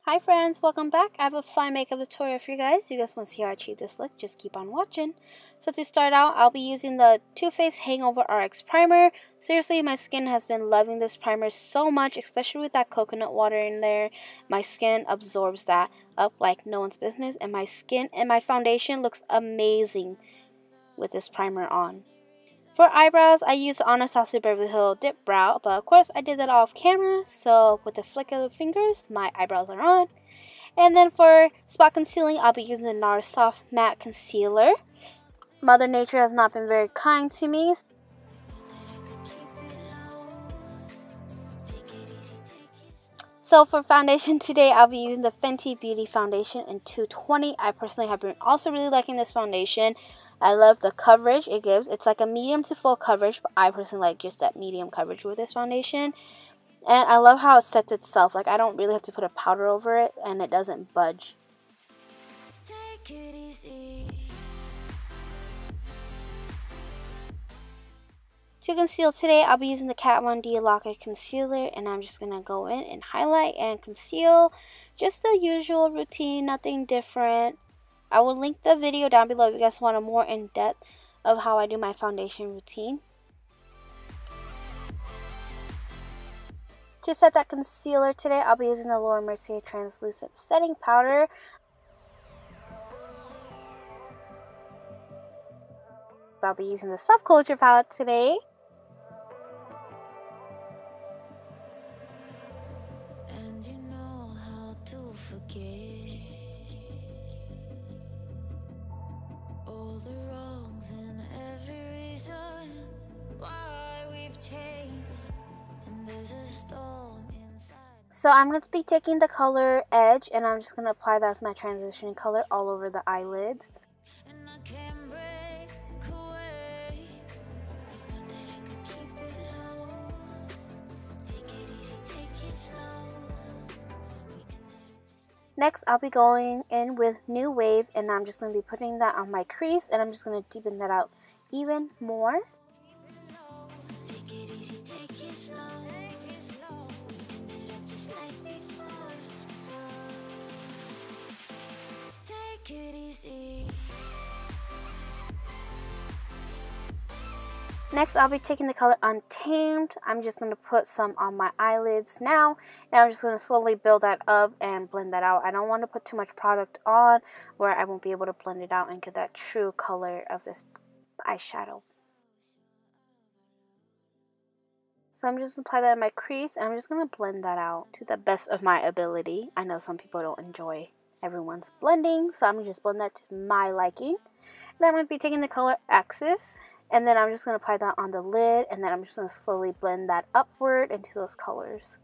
Hi friends, welcome back. I have a fun makeup tutorial for you guys. If you guys want to see how I achieve this look, just keep on watching. So to start out, I'll be using the Too Faced Hangover RX Primer. Seriously, my skin has been loving this primer so much, especially with that coconut water in there. My skin absorbs that up like no one's business, and my skin and my foundation looks amazing with this primer on. For eyebrows, I used the Anastasia Beverly Hills Dip Brow, but of course I did that off camera, so with a flick of the fingers, my eyebrows are on. And then for spot concealing, I'll be using the NARS Soft Matte Concealer. Mother Nature has not been very kind to me. So for foundation today, I'll be using the Fenty Beauty Foundation in 220. I personally have been also really liking this foundation. I love the coverage it gives. It's like a medium to full coverage, but I personally like just that medium coverage with this foundation. And I love how it sets itself. Like, I don't really have to put a powder over it, and it doesn't budge. Take it easy. To conceal today, I'll be using the Kat Von D Lock-It Concealer, and I'm just going to go in and highlight and conceal. Just the usual routine, nothing different. I will link the video down below if you guys want a more in-depth of how I do my foundation routine. To set that concealer today, I'll be using the MERCIER Translucent Setting Powder. I'll be using the Subculture palette today. And you know how to forget all the wrongs and every reason why we've changed, and there's a storm inside. So I'm going to be taking the color Edge, and I'm just going to apply that as my transition color all over the eyelids. And I can't break away. I thought that I could keep it low. Take it easy, take it slow. Next, I'll be going in with New Wave, and I'm just going to be putting that on my crease, and I'm just going to deepen that out even more. Take it easy, take it slow. Just like before. Take it easy. Next, I'll be taking the color Untamed. I'm just going to put some on my eyelids now, and I'm just going to slowly build that up and blend that out. I don't want to put too much product on where I won't be able to blend it out and get that true color of this eyeshadow. So I'm just going to apply that in my crease, and I'm just going to blend that out to the best of my ability. I know some people don't enjoy everyone's blending, so I'm going to just blend that to my liking. Then I'm going to be taking the color Axis, and then I'm just going to apply that on the lid, and then I'm just going to slowly blend that upward into those colors.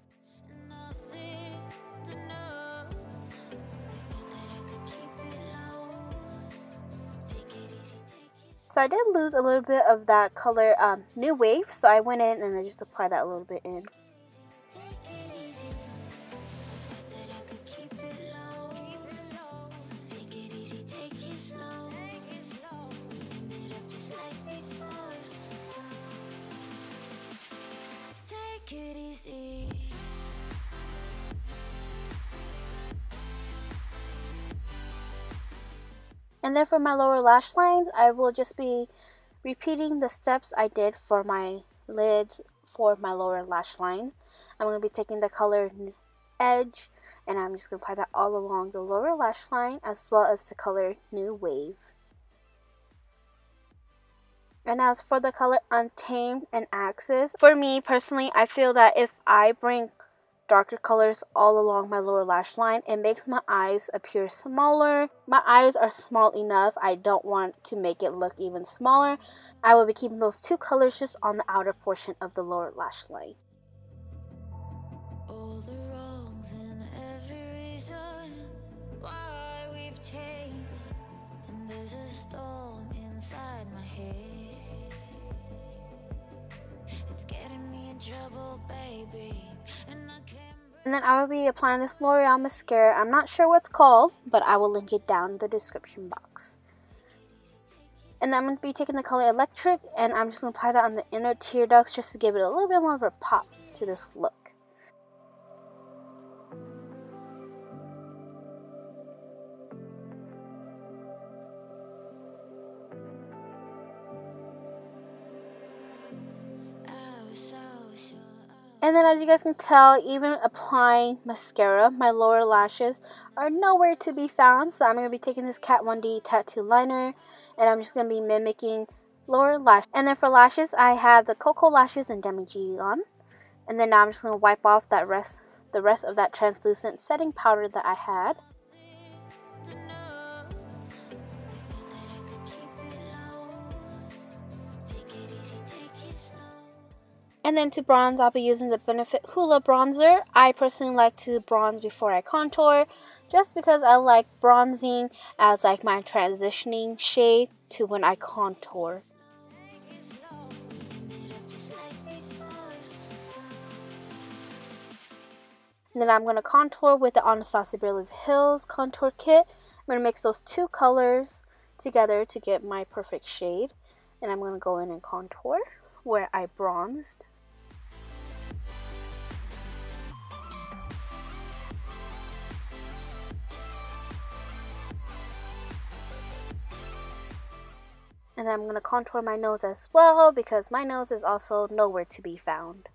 So I did lose a little bit of that color New Wave, so I went in and I just applied that a little bit in. And then for my lower lash lines, I will just be repeating the steps I did for my lids for my lower lash line. I'm going to be taking the color Edge, and I'm just going to apply that all along the lower lash line, as well as the color New Wave. And as for the color Untamed and Axis, for me personally, I feel that if I bring darker colors all along my lower lash line, it makes my eyes appear smaller. My eyes are small enough. I don't want to make it look even smaller. I will be keeping those two colors just on the outer portion of the lower lash line. All the wrongs and every reason why we've changed, and there's a storm inside my head. It's getting me in trouble, baby. And then I will be applying this L'Oreal mascara. I'm not sure what it's called, but I will link it down in the description box. And then I'm going to be taking the color Electric, and I'm just going to apply that on the inner tear ducts just to give it a little bit more of a pop to this look. And then as you guys can tell, even applying mascara, my lower lashes are nowhere to be found. So I'm going to be taking this Kat 1D tattoo liner and I'm just going to be mimicking lower lash. And then for lashes, I have the Cocoa Lashes and Demi G on. And then now I'm just going to wipe off the rest of that translucent setting powder that I had. And then to bronze, I'll be using the Benefit HOOLA bronzer. I personally like to bronze before I contour, just because I like bronzing as like my transitioning shade to when I contour. And then I'm going to contour with the Anastasia Beverly Hills contour kit. I'm going to mix those two colors together to get my perfect shade. And I'm going to go in and contour where I bronzed. And then I'm going to contour my nose as well because my nose is also nowhere to be found.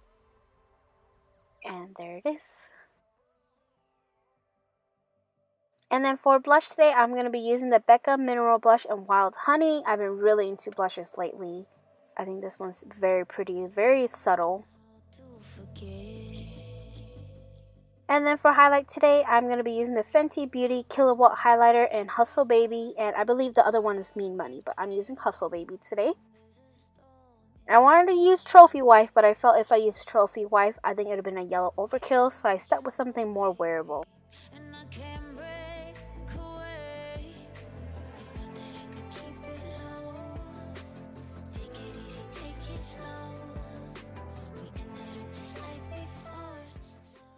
And there it is. And then for blush today, I'm going to be using the BECCA Mineral Blush in Wild Honey. I've been really into blushes lately. I think this one's very pretty, very subtle. And then for highlight today, I'm going to be using the Fenty Beauty Killawatt highlighter in Hustle Baby. And I believe the other one is Mean Money, but I'm using Hustle Baby today. I wanted to use Trophy Wife, but I felt if I used Trophy Wife, I think it would have been a yellow overkill. So I stuck with something more wearable.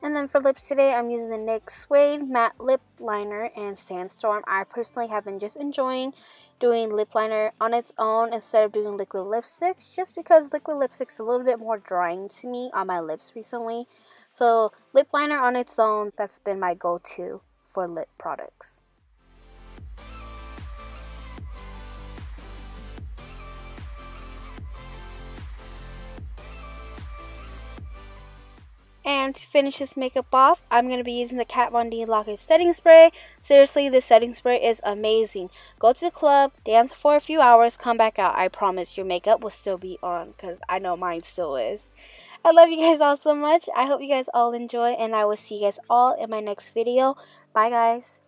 And then for lips today, I'm using the NYX Suede Matte Lip Liner and Sandstorm. I personally have been just enjoying doing lip liner on its own instead of doing liquid lipsticks, just because liquid lipstick's a little bit more drying to me on my lips recently. So lip liner on its own, that's been my go-to for lip products. And to finish this makeup off, I'm going to be using the Kat Von D Lock-It Setting Spray. Seriously, this setting spray is amazing. Go to the club, dance for a few hours, come back out. I promise your makeup will still be on because I know mine still is. I love you guys all so much. I hope you guys all enjoy and I will see you guys all in my next video. Bye guys.